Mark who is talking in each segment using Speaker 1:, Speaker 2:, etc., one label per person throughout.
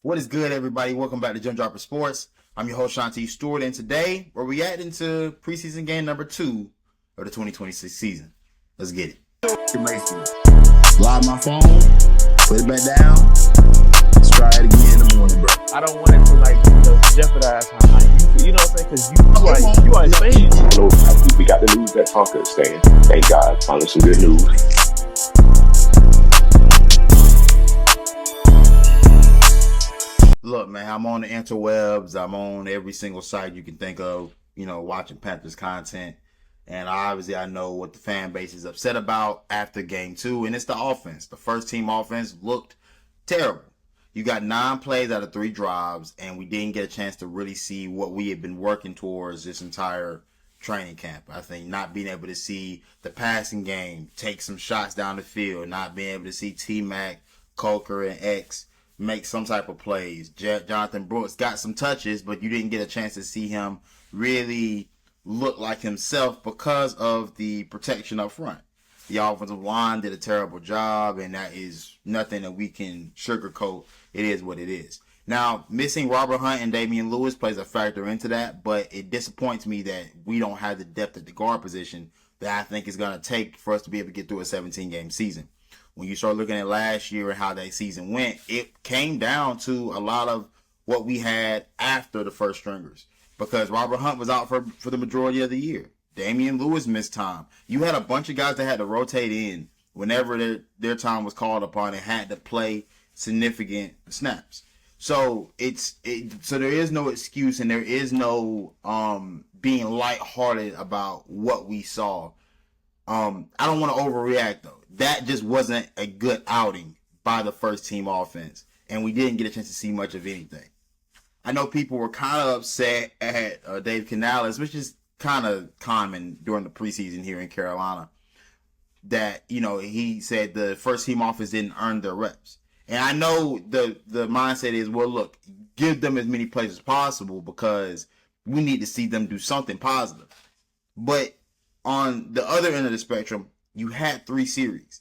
Speaker 1: What is good, everybody? Welcome back to Gym Dropper Sports. I'm your host, Shanti Stewart, and today we're reacting to preseason game number 2 of the 2026 season. Let's get it.
Speaker 2: Lock my phone, put it back down, let's try it again in the morning, bro.
Speaker 3: I don't want it to jeopardize how you know what I'm saying? Because you are saying.
Speaker 4: I think we got the news that Tonka is staying. Thank God, finally some good news.
Speaker 1: Look, man, I'm on the interwebs. I'm on every single site you can think of, watching Panthers content. And obviously I know what the fan base is upset about after game 2, and it's the offense. The first team offense looked terrible. You got 9 plays out of 3 drives, and we didn't get a chance to really see what we had been working towards this entire training camp. I think not being able to see the passing game, take some shots down the field, not being able to see T-Mac, Coker, and X make some type of plays. Jonathan Brooks got some touches, but you didn't get a chance to see him really look like himself because of the protection up front. The offensive line did a terrible job, and that is nothing that we can sugarcoat. It is what it is. Now, missing Robert Hunt and Damian Lewis plays a factor into that, but it disappoints me that we don't have the depth at the guard position that I think is going to take for us to be able to get through a 17-game season. When you start looking at last year and how that season went, it came down to a lot of what we had after the first stringers, because Robert Hunt was out for the majority of the year. Damian Lewis missed time. You had a bunch of guys that had to rotate in whenever their time was called upon and had to play significant snaps. So so there is no excuse, and there is no being lighthearted about what we saw. I don't want to overreact though. That just wasn't a good outing by the first team offense, and we didn't get a chance to see much of anything. I know people were kind of upset at Dave Canales, which is kind of common during the preseason here in Carolina, that, he said the first team offense didn't earn their reps. And I know the mindset is, well, look, give them as many plays as possible because we need to see them do something positive. But on the other end of the spectrum, you had 3 series.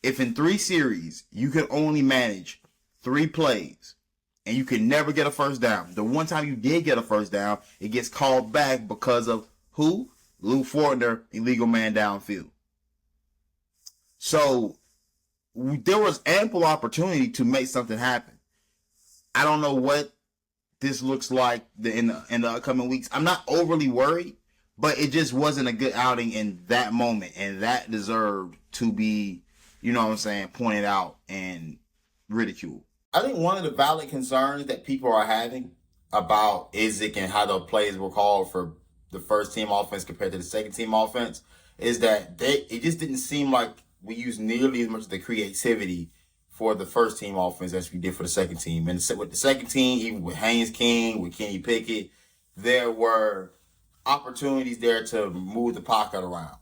Speaker 1: If in 3 series you could only manage 3 plays and you can never get a first down, the one time you did get a first down, it gets called back because of who? Lou Fortner, illegal man downfield. So there was ample opportunity to make something happen. I don't know what this looks like in the upcoming weeks. I'm not overly worried, but it just wasn't a good outing in that moment, and that deserved to be, pointed out and ridiculed. I think one of the valid concerns that people are having about Izzik and how the plays were called for the first team offense compared to the second team offense is that it just didn't seem like we used nearly as much of the creativity for the first team offense as we did for the second team. And with the second team, even with Haynes King, with Kenny Pickett, there were opportunities there to move the pocket around.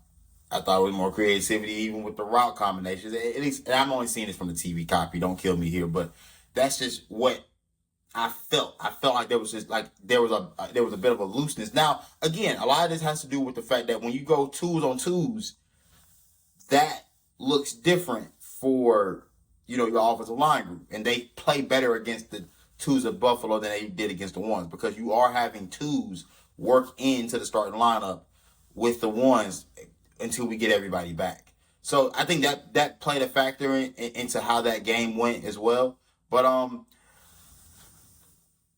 Speaker 1: I thought it was more creativity, even with the route combinations. At least, and I'm only seeing this from the TV copy. Don't kill me here, but that's just what I felt. I felt like there was a bit of a looseness. Now, again, a lot of this has to do with the fact that when you go 2s on 2s, that looks different for your offensive line group, and they play better against the 2s of Buffalo than they did against the 1s, because you are having 2s work into the starting lineup with the 1s until we get everybody back. So I think that played a factor into how that game went as well. But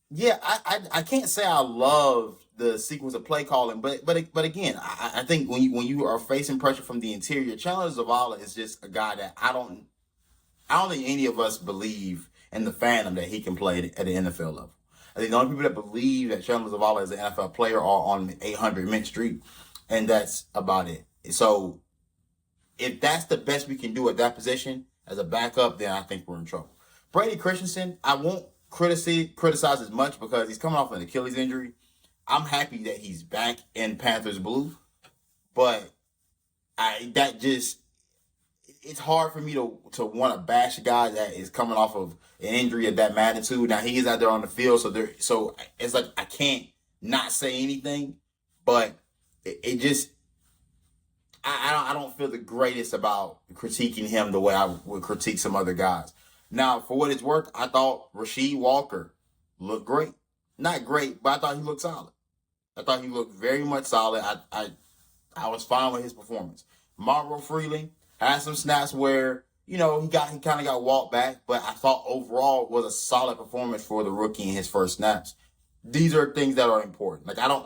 Speaker 1: yeah, I can't say I love the sequence of play calling, but again, I think when you are facing pressure from the interior, Chandler Zavala is just a guy that I don't think any of us believe in the fandom that he can play at the NFL level. I think the only people that believe that Chandler Zavala is an NFL player are on 800 Mint Street, and that's about it. So if that's the best we can do at that position as a backup, then I think we're in trouble. Brady Christensen, I won't criticize as much because he's coming off an Achilles injury. I'm happy that he's back in Panthers blue, but it's hard for me to want to bash a guy that is coming off of an injury of that magnitude. Now he is out there on the field, so it's like I can't not say anything, but it just I don't feel the greatest about critiquing him the way I would critique some other guys. Now, for what it's worth, I thought Rasheed Walker looked great. Not great, but I thought he looked solid. I thought he looked very much solid. I was fine with his performance. Marlon Freeling had some snaps where, he kind of got walked back, but I thought overall it was a solid performance for the rookie in his first snaps. These are things that are important. Those are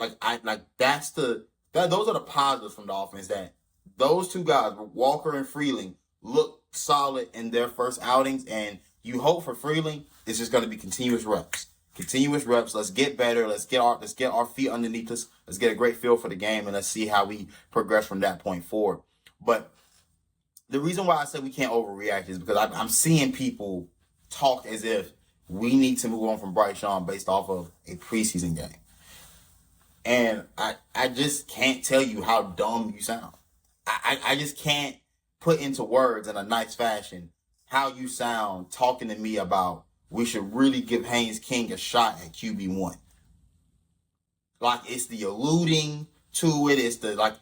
Speaker 1: the positives from the offense, that those two guys, Walker and Freeling, look solid in their first outings, and you hope for Freeling it's just going to be continuous reps. Continuous reps. Let's get better. Let's get our feet underneath us. Let's get a great feel for the game, and let's see how we progress from that point forward. But the reason why I said we can't overreact is because I'm seeing people talk as if we need to move on from Bryce Young based off of a preseason game. And I just can't tell you how dumb you sound. I just can't put into words in a nice fashion how you sound talking to me about we should really give Haynes King a shot at QB1. Like, it's the alluding to it. It's the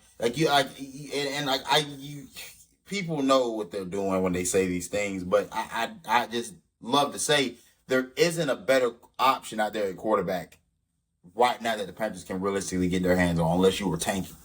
Speaker 1: people know what they're doing when they say these things, but I just love to say there isn't a better option out there at quarterback right now that the Panthers can realistically get their hands on, unless you were tanking.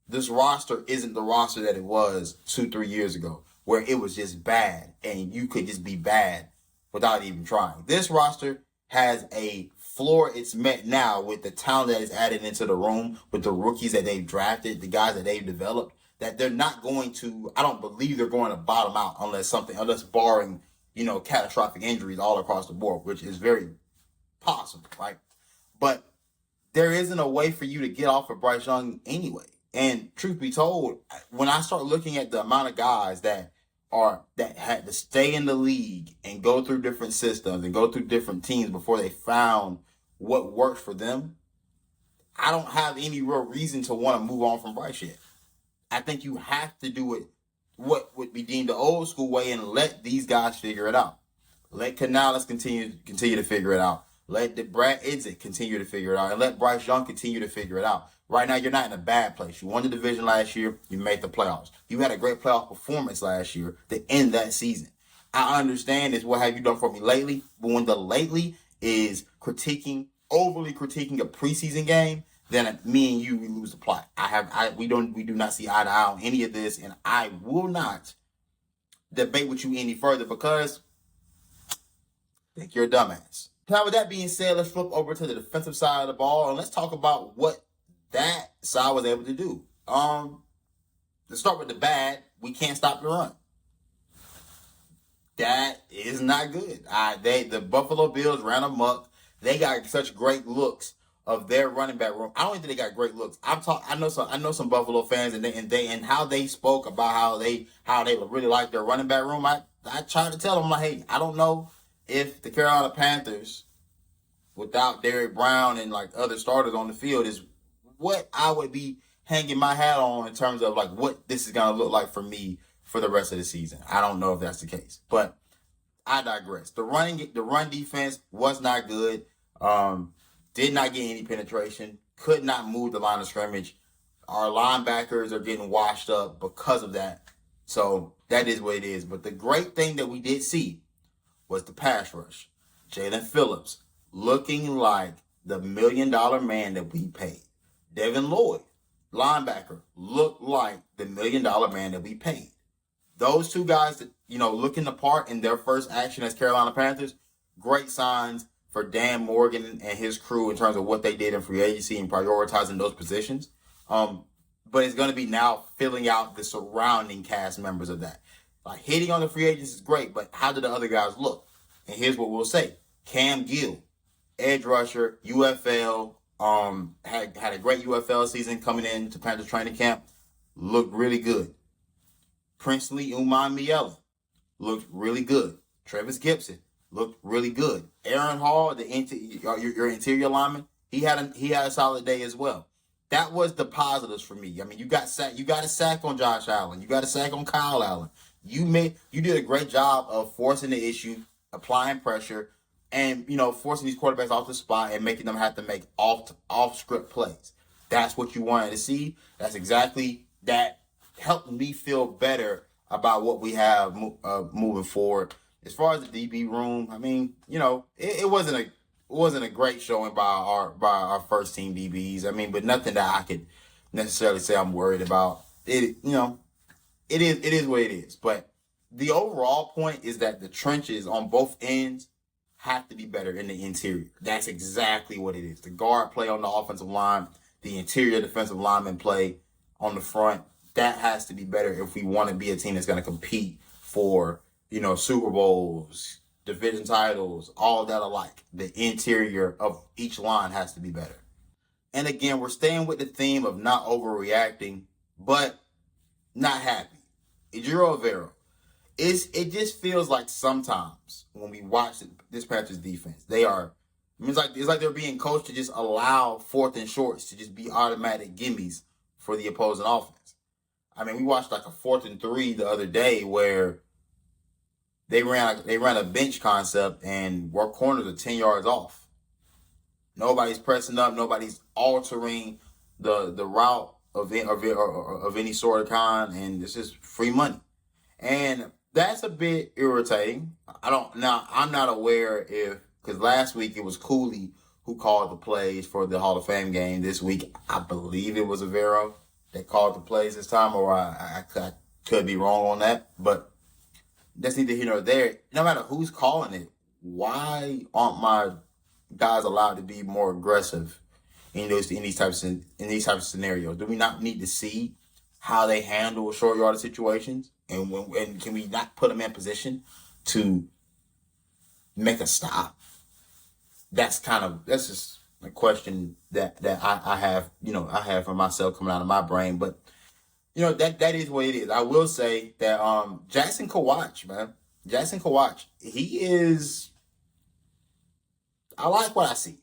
Speaker 1: This roster isn't the roster that it was 2-3 years ago, where it was just bad and you could just be bad without even trying. This roster has a floor it's met now with the talent that is added into the room, with the rookies that they've drafted, the guys that they've developed, that they're not going to, I don't believe they're going to bottom out unless barring, catastrophic injuries all across the board, which is very possible, right? But there isn't a way for you to get off of Bryce Young anyway. And truth be told, when I start looking at the amount of guys that had to stay in the league and go through different systems and go through different teams before they found what worked for them, I don't have any real reason to want to move on from Bryce yet. I think you have to do it what would be deemed the old school way and let these guys figure it out. Let Canales continue to figure it out. Let Brad Idzik continue to figure it out. And let Bryce Young continue to figure it out. Right now, you're not in a bad place. You won the division last year. You made the playoffs. You had a great playoff performance last year to end that season. I understand it's what have you done for me lately. But when the lately is overly critiquing a preseason game, then me and you, we lose the plot. We do not see eye to eye on any of this, and I will not debate with you any further because I think you're a dumbass. Now, with that being said, let's flip over to the defensive side of the ball and let's talk about what that side was able to do. Let's start with the bad. We can't stop the run. That is not good. The Buffalo Bills ran amok. They got such great looks of their running back room. I don't think they got great looks. I know some Buffalo fans and how they spoke about how they really like their running back room. I tried to tell them, like, hey, I don't know if the Carolina Panthers, without Derrick Brown and like other starters on the field, is what I would be hanging my hat on in terms of like what this is gonna look like for me for the rest of the season. I don't know if that's the case, but I digress. The run defense was not good. Did not get any penetration. Could not move the line of scrimmage. Our linebackers are getting washed up because of that. So that is what it is. But the great thing that we did see was the pass rush. Jalen Phillips looking like the $1 million man that we paid. Devin Lloyd, linebacker, looked like the $1 million man that we paid. Those two guys that, looking the part in their first action as Carolina Panthers, great signs for Dan Morgan and his crew in terms of what they did in free agency and prioritizing those positions. But it's going to be now filling out the surrounding cast members of that. Like, hitting on the free agents is great, but how did the other guys look? And here's what we'll say. Cam Gill, edge rusher, UFL, had a great UFL season coming into Panthers training camp. Looked really good. Princely Umar-Miela looked really good. Travis Gibson looked really good. Aaron Hall, your interior lineman, he had a solid day as well. That was the positives for me. I mean, you got a sack on Josh Allen. You got a sack on Kyle Allen. You did a great job of forcing the issue, applying pressure, and forcing these quarterbacks off the spot and making them have to make off script plays. That's what you wanted to see. That's exactly that helped me feel better about what we have moving forward. as far as the DB room, I mean, it wasn't a great showing by our first team DBs. I mean, but nothing that I could necessarily say I'm worried about. It is what it is. But the overall point is that the trenches on both ends have to be better in the interior. That's exactly what it is. The guard play on the offensive line, the interior defensive lineman play on the front, that has to be better if we want to be a team that's going to compete for, Super Bowls, division titles, all that alike. The interior of each line has to be better. And again, we're staying with the theme of not overreacting, but not happy. Ejiro Evero. It just feels like sometimes when we watch this Panthers defense, it's like they're being coached to just allow 4th and shorts to just be automatic gimmies for the opposing offense. I mean, we watched like a 4th and 3 the other day where they ran a bench concept and our corners are 10 yards off. Nobody's pressing up. Nobody's altering the route of any sort of kind, and it's just free money. And that's a bit irritating. I'm not aware because last week it was Cooley who called the plays for the Hall of Fame game. This week, I believe it was Evero that called the plays this time, or I could be wrong on that. But that's neither here nor there. No matter who's calling it, why aren't my guys allowed to be more aggressive in these types of scenarios? Do we not need to see how they handle short yardage situations, and can we not put them in position to make a stop? That's just a question that I have, I have for myself coming out of my brain. But that is what it is. I will say that Jackson Kawach, he is. I like what I see.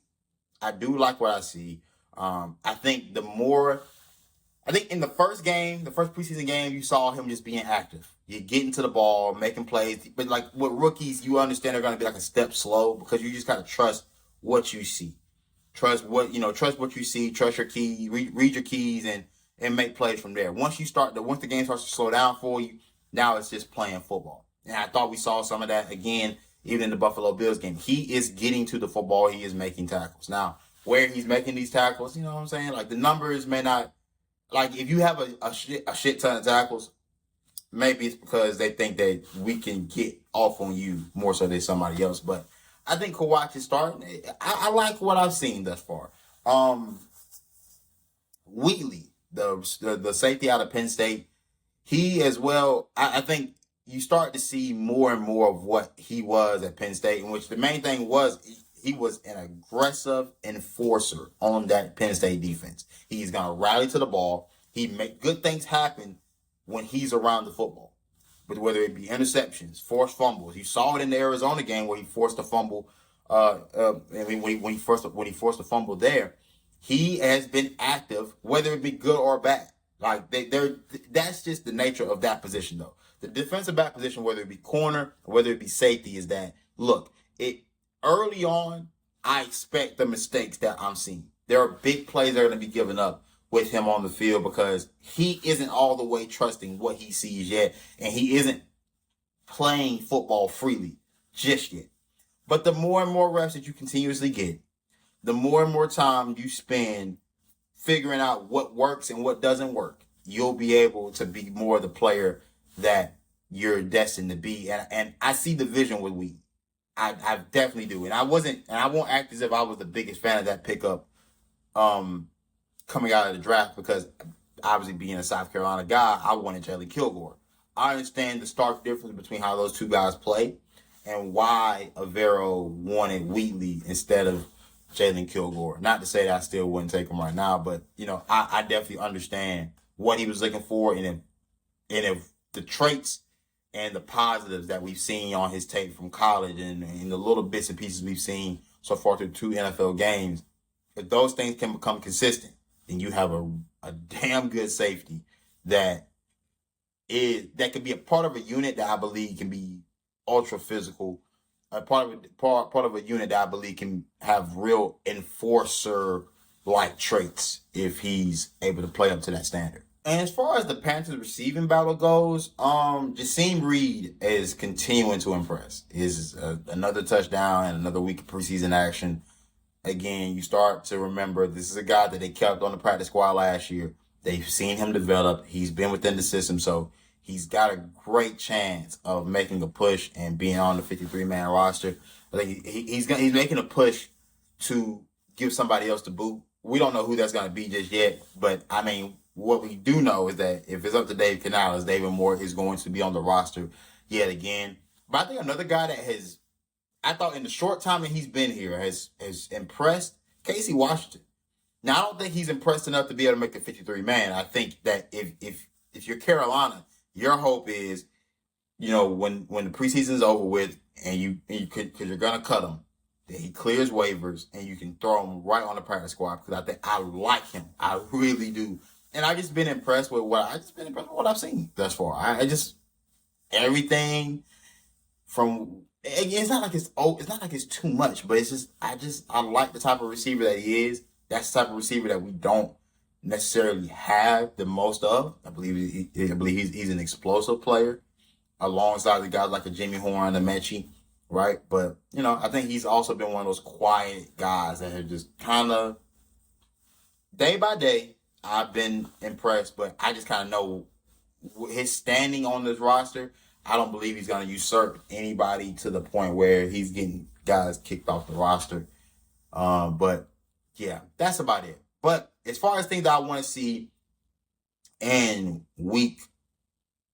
Speaker 1: I do like what I see. I think in the first preseason game, you saw him just being active. You're getting to the ball, making plays. But like with rookies, you understand they're going to be like a step slow because you just got to trust what you see. Trust what you see, trust your key, read your keys and make plays from there. Once the game starts to slow down for you, now it's just playing football. And I thought we saw some of that again, even in the Buffalo Bills game. He is getting to the football. He is making tackles. Now, where he's making these tackles, you know what I'm saying? Like the numbers may not, like if you have a shit ton of tackles, maybe it's because they think that we can get off on you more so than somebody else. But I think Kawhi is starting. I like what I've seen thus far. Wheatley, the safety out of Penn State, he as well. I think you start to see more and more of what he was at Penn State, in which the main thing was he was an aggressive enforcer on that Penn State defense. He's going to rally to the ball. He make good things happen when he's around the football. But whether it be interceptions, forced fumbles, you saw it in the Arizona game where he forced a fumble. When he forced a fumble there, he has been active, whether it be good or bad. Like that's just the nature of that position, though. The defensive back position, whether it be corner or whether it be safety, is that early on, I expect the mistakes that I'm seeing. There are big plays that are going to be given up with him on the field because he isn't all the way trusting what he sees yet, and he isn't playing football freely just yet. But the more and more reps that you continuously get, the more and more time you spend figuring out what works and what doesn't work, you'll be able to be more the player that you're destined to be. And I see the vision with Wheatley. I definitely do. And I won't act as if I was the biggest fan of that pickup coming out of the draft, because obviously being a South Carolina guy, I wanted Jalen Kilgore. I understand the stark difference between how those two guys play and why Evero wanted Wheatley instead of Jalen Kilgore. Not to say that I still wouldn't take him right now, but I definitely understand what he was looking for, and if the traits and the positives that we've seen on his tape from college and the little bits and pieces we've seen so far through 2 NFL games, if those things can become consistent, then you have a damn good safety that could be a part of a unit that I believe can be ultra physical, a part of a unit that I believe can have real enforcer like traits if he's able to play up to that standard. And as far as the Panthers receiving battle goes, Jasim Reed is continuing to impress. Is another touchdown and another week of preseason action. Again, you start to remember this is a guy that they kept on the practice squad last year. They've seen him develop. He's been within the system, so he's got a great chance of making a push and being on the 53-man roster. I think he's making a push to give somebody else the boot. We don't know who that's going to be just yet, but I mean, what we do know is that if it's up to Dave Canales, David Moore is going to be on the roster yet again. But I think another guy that I thought in the short time that he's been here has impressed Casey Washington. Now, I don't think he's impressed enough to be able to make the 53-man. I think that if you're Carolina, your hope is, when the preseason is over with and because you're going to cut him, that he clears waivers and you can throw him right on the practice squad because I think I like him. I really do. And I've just been impressed with what I've seen thus far. Everything from, it's not like it's too much, but it's just I like the type of receiver that he is. That's the type of receiver that we don't necessarily have the most of. I believe he's an explosive player alongside the guys like a Jimmy Horn, a Mechie, right? But I think he's also been one of those quiet guys that have just kind of day by day. I've been impressed, but I just kind of know his standing on this roster. I don't believe he's going to usurp anybody to the point where he's getting guys kicked off the roster. But yeah, that's about it. But as far as things that I want to see in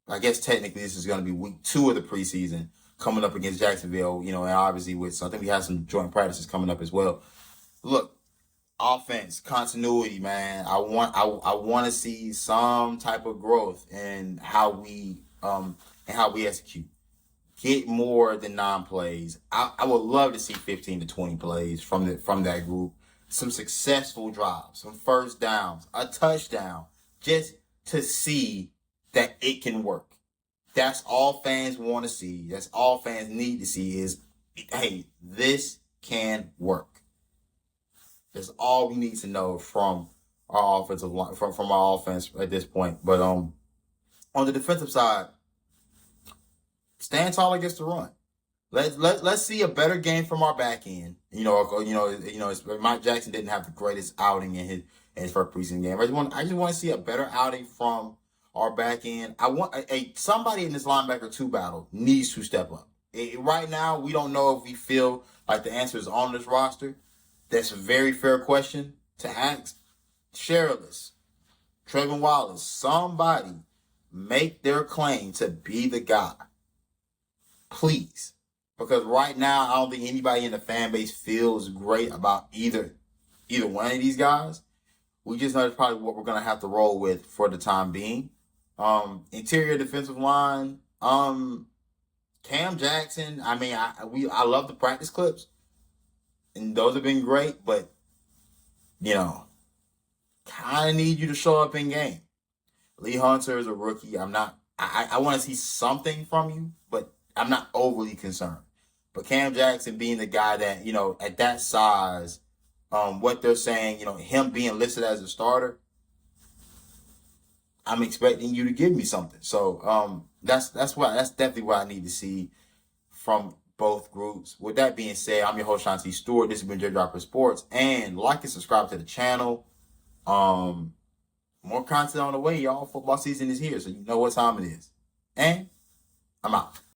Speaker 1: I guess technically this is going to be week 2 of the preseason coming up against Jacksonville, and obviously so I think we have some joint practices coming up as well. Look, offense continuity, man. I want to see some type of growth in how we execute. Get more than 9 plays. I would love to see 15 to 20 plays from that group. Some successful drives, some first downs, a touchdown, just to see that it can work. That's all fans want to see. That's all fans need to see is, hey, this can work. That's all we need to know from our offensive line, from our offense at this point. But on the defensive side, stand tall against the run. Let's see a better game from our back end. Mike Jackson didn't have the greatest outing in his first preseason game. I just want to see a better outing from our back end. I want somebody in this linebacker 2 battle needs to step up. Right now, we don't know if we feel like the answer is on this roster. That's a very fair question to ask. Shirtless, Trayvon Wallace, somebody make their claim to be the guy. Please. Because right now, I don't think anybody in the fan base feels great about either one of these guys. We just know that's probably what we're going to have to roll with for the time being. Interior defensive line, Cam Jackson. I mean, I love the practice clips, and those have been great. But kind of need you to show up in game. Lee Hunter is a rookie. I want to see something from you, but I'm not overly concerned. But Cam Jackson being the guy that, at that size, what they're saying, him being listed as a starter, I'm expecting you to give me something. So that's definitely what I need to see from both groups. With that being said, I'm your host, Shanti Stewart. This has been J Dropper Sports. And like and subscribe to the channel. More content on the way, y'all. Football season is here, so you know what time it is. And I'm out.